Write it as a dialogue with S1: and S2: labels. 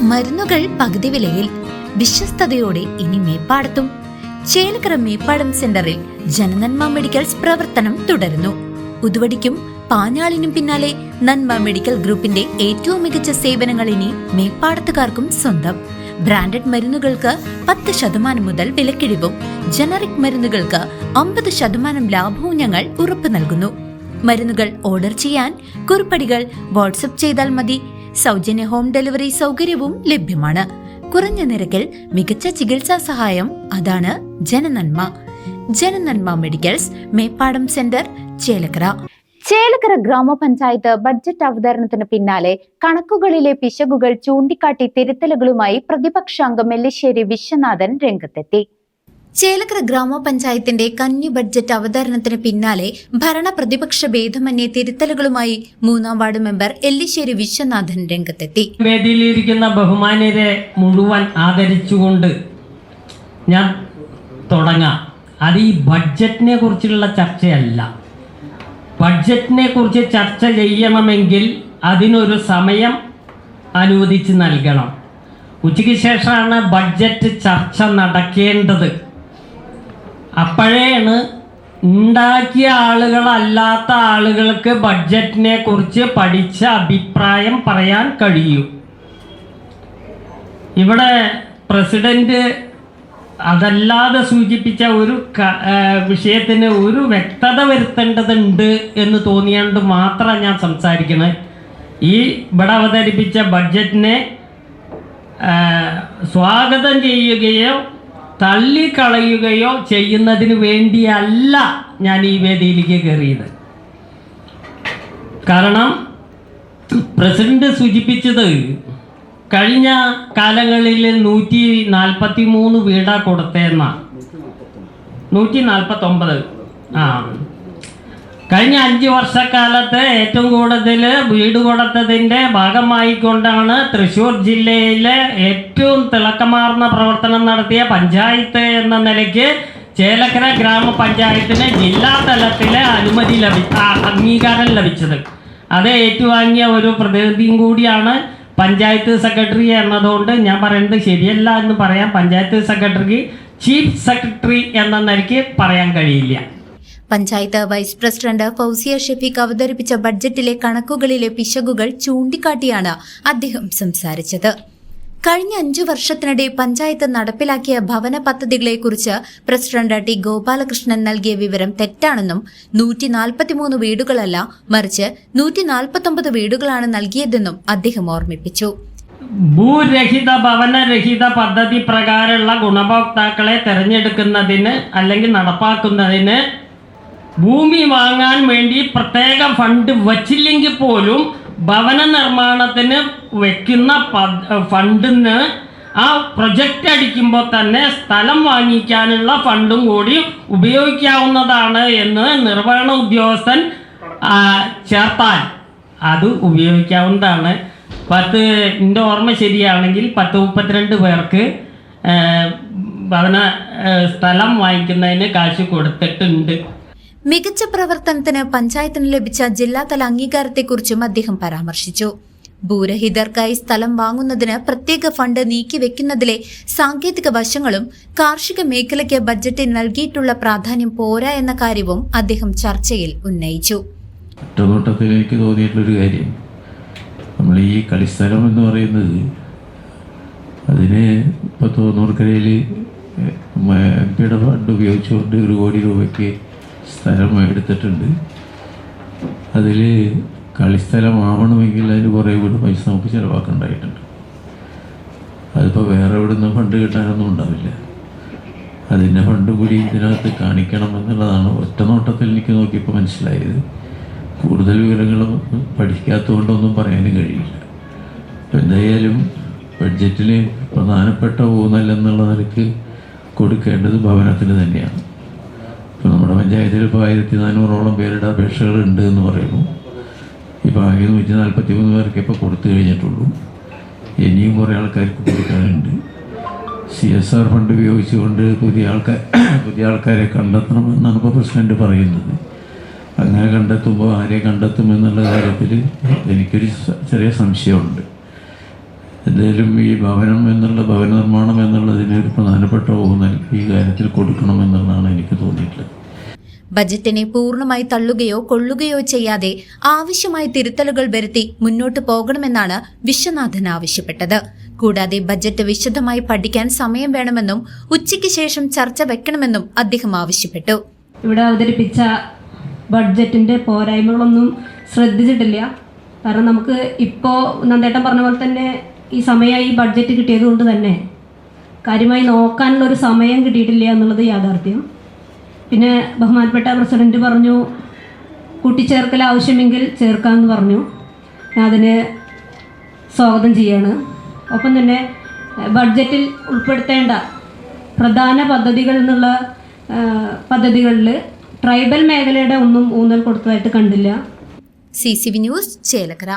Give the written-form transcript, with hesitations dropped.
S1: മരുന്നുകൾ പകുതി വിലയിൽ വിശ്വസ്തയോടെ ഇനി മേപ്പാടത്തും. ചേലക്കര മേപ്പാടം സെന്ററിൽ ജനനന്മ മെഡിക്കൽസ് പ്രവർത്തനം തുടരുന്നു. ഉതുവടിക്കും പാഞ്ഞാളിനും പിന്നാലെ നന്മ മെഡിക്കൽ ഗ്രൂപ്പിന്റെ ഏറ്റവും മികച്ച സേവനങ്ങൾ ഇനി മേപ്പാടത്തുകാർക്കും സ്വന്തം. ബ്രാൻഡഡ് മരുന്നുകൾക്ക് 10% മുതൽ വിലക്കിഴിവും ജനറിക് മരുന്നുകൾക്ക് 50% ലാഭവും ഞങ്ങൾ ഉറപ്പു നൽകുന്നു. മരുന്നുകൾ ഓർഡർ ചെയ്യാൻ കുറിപ്പടികൾ വാട്സ്ആപ്പ് ചെയ്താൽ മതി. സൗജന്യ ഹോം ഡെലിവറി സൗകര്യവും ലഭ്യമാണ്. കുറഞ്ഞ നിരക്കിൽ മികച്ച ചികിത്സാ സഹായം, അതാണ് ജനനന്മ. ജനനന്മ മെഡിക്കൽസ്, മേപ്പാടം സെന്റർ, ചേലക്കര. ചേലക്കര ഗ്രാമപഞ്ചായത്ത് ബഡ്ജറ്റ് അവതരണത്തിന് പിന്നാലെ കണക്കുകളിലെ പിശകുകൾ ചൂണ്ടിക്കാട്ടി തിരുത്തലുകളുമായി പ്രതിപക്ഷാംഗം എല്ലിശ്ശേരി വിശ്വനാഥൻ രംഗത്തെത്തി. ചേലക്കര ഗ്രാമപഞ്ചായത്തിന്റെ കന്നി ബഡ്ജറ്റ് അവതരണത്തിന് പിന്നാലെ ഭരണ പ്രതിപക്ഷ ഭേദമന്യേ തിരുത്തലുകളുമായി 3-ാം വാർഡ് മെമ്പർ എല്ലിശ്ശേരി വിശ്വനാഥൻ രംഗത്തെത്തി.
S2: വേദിയിലിരിക്കുന്ന ബഹുമാന്യരെ മുഴുവൻ ആദരിച്ചുകൊണ്ട് ഞാൻ തുടങ്ങാം. അത് ഈ ബഡ്ജറ്റിനെ കുറിച്ചുള്ള ചർച്ചയല്ല. ബഡ്ജറ്റിനെ കുറിച്ച് ചർച്ച ചെയ്യണമെങ്കിൽ അതിനൊരു സമയം അനുവദിച്ച് നൽകണം. ഉച്ചയ്ക്ക് ശേഷമാണ് ബഡ്ജറ്റ് ചർച്ച നടക്കേണ്ടത്. അപ്പോഴേണ് ഉണ്ടാക്കിയ ആളുകളല്ലാത്ത ആളുകൾക്ക് ബഡ്ജറ്റിനെ കുറിച്ച് പഠിച്ച അഭിപ്രായം പറയാൻ കഴിയൂ. ഇവിടെ പ്രസിഡന്റ് അതല്ലാതെ സൂചിപ്പിച്ച ഒരു വിഷയത്തിന് ഒരു വ്യക്തത വരുത്തേണ്ടതുണ്ട് എന്ന് തോന്നിയാണ്ട് മാത്രം ഞാൻ സംസാരിക്കുന്നത്. ഈ ഇവിടെ അവതരിപ്പിച്ച ബഡ്ജറ്റിനെ സ്വാഗതം ചെയ്യുകയോ തള്ളിക്കളയുകയോ ചെയ്യുന്നതിന് വേണ്ടിയല്ല ഞാൻ ഈ വേദിയിലേക്ക് കയറിയത്. കാരണം പ്രസിഡന്റ് സൂചിപ്പിച്ചത് കഴിഞ്ഞ കാലങ്ങളിൽ 143 വീടാ കൊടുത്തേന്ന 149. കഴിഞ്ഞ 5 വർഷക്കാലത്ത് ഏറ്റവും കൂടുതൽ വീട് കൊടുത്തതിൻ്റെ ഭാഗമായിക്കൊണ്ടാണ് തൃശ്ശൂർ ജില്ലയിലെ ഏറ്റവും തിളക്കമാർന്ന പ്രവർത്തനം നടത്തിയ പഞ്ചായത്ത് എന്ന നിലയ്ക്ക് ചേലക്കര ഗ്രാമപഞ്ചായത്തിന് ജില്ലാ തലത്തിലെ അംഗീകാരം ലഭിച്ചത്. അത് ഏറ്റുവാങ്ങിയ ഒരു പ്രതിനിധിയും കൂടിയാണ് പഞ്ചായത്ത് സെക്രട്ടറി എന്നതുകൊണ്ട് ഞാൻ പറയുന്നത് ശരിയല്ല എന്ന് പറയാം. പഞ്ചായത്ത് സെക്രട്ടറിക്ക് ചീഫ് സെക്രട്ടറി എന്ന നിലയ്ക്ക് പറയാൻ കഴിയില്ല.
S1: പഞ്ചായത്ത് വൈസ് പ്രസിഡന്റ് ഫൗസിയ ഷഫീഖ് അവതരിപ്പിച്ച ബഡ്ജറ്റിലെ കണക്കുകളിലെ പിശകുകൾ ചൂണ്ടിക്കാട്ടിയാണ് അദ്ദേഹം സംസാരിച്ചത്. കഴിഞ്ഞ 5 വർഷത്തിനിടെ പഞ്ചായത്ത് നടപ്പിലാക്കിയ ഭവന പദ്ധതികളെക്കുറിച്ച് പ്രസിഡന്റ് ടി ഗോപാലകൃഷ്ണൻ നൽകിയ വിവരം തെറ്റാണെന്നും 143 വീടുകളല്ല മറിച്ച് 149 വീടുകളാണ് നൽകിയതെന്നും അദ്ദേഹം ഓർമ്മിപ്പിച്ചു.
S2: ഭൂരഹിത ഭവനരഹിത പദ്ധതി പ്രകാരമുള്ള ഗുണഭോക്താക്കളെ തെരഞ്ഞെടുക്കുന്നതിന് അല്ലെങ്കിൽ നടപ്പാക്കുന്നതിന് ഭൂമി വാങ്ങാൻ വേണ്ടി പ്രത്യേക ഫണ്ട് വച്ചില്ലെങ്കിൽ പോലും ഭവന നിർമ്മാണത്തിന് വെക്കുന്ന ഫണ്ടിന് ആ പ്രൊജക്റ്റ് അടിക്കുമ്പോൾ തന്നെ സ്ഥലം വാങ്ങിക്കാനുള്ള ഫണ്ടും കൂടി ഉപയോഗിക്കാവുന്നതാണ് എന്ന് നിർവഹണ ഉദ്യോഗസ്ഥൻ ചേർത്താൽ അത് ഉപയോഗിക്കാവുന്നതാണ്. എൻ്റെ ഓർമ്മ ശരിയാണെങ്കിൽ 10-32 പേർക്ക് ഭവന സ്ഥലം വാങ്ങിക്കുന്നതിന് കാശ് കൊടുത്തിട്ടുണ്ട്.
S1: മികച്ച പ്രവർത്തനത്തിന് പഞ്ചായത്തിന് ലഭിച്ച ജില്ലാതല അംഗീകാരത്തെക്കുറിച്ചും അദ്ദേഹം പരാമർശിച്ചു. ഭൂരഹിതർക്കായി സ്ഥലം വാങ്ങുന്നതിന് പ്രത്യേക ഫണ്ട് നീക്കിവെക്കുന്നതിലെ സാങ്കേതിക വശങ്ങളും കാർഷിക മേഖലയ്ക്ക് ബഡ്ജറ്റിൽ നൽകിയിട്ടുള്ള പ്രാധാന്യം പോരാ എന്ന കാര്യവും അദ്ദേഹം ചർച്ചയിൽ ഉന്നയിച്ചു.
S3: ഒറ്റനോട്ടത്തിലേക്ക് തോന്നിയിട്ടുള്ളൊരു കാര്യം, നമ്മൾ ഈ കളിസ്ഥലം എന്ന് പറയുന്നത് അതിന് ഇപ്പോൾ തോന്നൂർക്കരയിൽ MP ഫണ്ട് ഉപയോഗിച്ചുകൊണ്ട് 1 കോടി രൂപയ്ക്ക് സ്ഥലം എടുത്തിട്ടുണ്ട്. അതിൽ കളിസ്ഥലമാവണമെങ്കിൽ അതിന് കുറേ കൂടി പൈസ നമുക്ക് ചിലവാക്കേണ്ടതായിട്ടുണ്ട്. അതിപ്പോൾ വേറെ എവിടെ നിന്ന് ഫണ്ട് കിട്ടാനൊന്നും ഉണ്ടാവില്ല. അതിൻ്റെ ഫണ്ട് കൂടി ഇതിനകത്ത് കാണിക്കണം എന്നുള്ളതാണ് ഒറ്റനോട്ടത്തിൽ എനിക്ക് നോക്കിയപ്പോൾ മനസ്സിലായത്. കൂടുതൽ വിവരങ്ങൾ പഠിക്കാത്തതുകൊണ്ടൊന്നും പറയാനും കഴിയില്ല. എന്തായാലും ബഡ്ജറ്റിൽ പ്രധാനപ്പെട്ട ഊന്നൽ എന്നുള്ള നിലയ്ക്ക് കൊടുക്കേണ്ടത് ഭവനത്തിന് തന്നെയാണ്. ഇപ്പോൾ നമ്മുടെ പഞ്ചായത്തിൽ ഇപ്പോൾ 1400ഓളം പേരുടെ അപേക്ഷകളുണ്ട് എന്ന് പറയുന്നു. ഇപ്പോൾ ആകെ 143 പേർക്ക് ഇപ്പോൾ കൊടുത്തു കഴിഞ്ഞിട്ടുള്ളൂ. ഇനിയും കുറേ ആൾക്കാർക്ക് കൊടുക്കാനുണ്ട്. CSR ഫണ്ട് ഉപയോഗിച്ചുകൊണ്ട് പുതിയ ആൾക്കാരെ കണ്ടെത്തണമെന്നാണ് ഇപ്പോൾ പ്രസിഡന്റ് പറയുന്നത്. അങ്ങനെ കണ്ടെത്തുമ്പോൾ ആരെ കണ്ടെത്തുമെന്നുള്ള കാര്യത്തിൽ എനിക്കൊരു ചെറിയ സംശയമുണ്ട്. എന്തായാലും ഈ ഭവന നിർമ്മാണം എന്നുള്ളതിന് ഒരു പ്രധാനപ്പെട്ട ഊന്നൽ ഈ കാര്യത്തിൽ കൊടുക്കണമെന്നുള്ളതാണ് എനിക്ക് തോന്നിയിട്ടുള്ളത്.
S1: ബജറ്റിനെ പൂർണ്ണമായി തള്ളുകയോ കൊള്ളുകയോ ചെയ്യാതെ ആവശ്യമായ തിരുത്തലുകൾ വരുത്തി മുന്നോട്ടു പോകണമെന്നാണ് വിശ്വനാഥൻ ആവശ്യപ്പെട്ടത്. കൂടാതെ ബജറ്റ് വിശദമായി പഠിക്കാൻ സമയം വേണമെന്നും ഉച്ചയ്ക്ക് ശേഷം ചർച്ച വെക്കണമെന്നും അദ്ദേഹം ആവശ്യപ്പെട്ടു.
S4: ഇവിടെ അവതരിപ്പിച്ച ബഡ്ജറ്റിൻ്റെ പോരായ്മകളൊന്നും ശ്രദ്ധിച്ചിട്ടില്ല. കാരണം നമുക്ക് ഇപ്പോൾ നന്ദേട്ടൻ പറഞ്ഞ പോലെ തന്നെ ഈ സമയമായി ഈ ബഡ്ജറ്റ് കിട്ടിയത് കൊണ്ട് തന്നെ കാര്യമായി നോക്കാനുള്ളൊരു സമയം കിട്ടിയിട്ടില്ല എന്നുള്ളത് യാഥാർത്ഥ്യം. പിന്നെ ബഹുമാനപ്പെട്ട പ്രസിഡന്റ് പറഞ്ഞു കൂട്ടിച്ചേർക്കൽ ആവശ്യമെങ്കിൽ ചേർക്കാമെന്ന് പറഞ്ഞു. അതിന് സ്വാഗതം ചെയ്യാണ്. ഒപ്പം തന്നെ ബഡ്ജറ്റിൽ ഉൾപ്പെടുത്തേണ്ട പ്രധാന പദ്ധതികളിൽ ട്രൈബൽ മേഖലയുടെ ഒന്നും ഊന്നൽ കൊടുത്തതായിട്ട് കണ്ടില്ല.
S1: CCV news Chelakkara.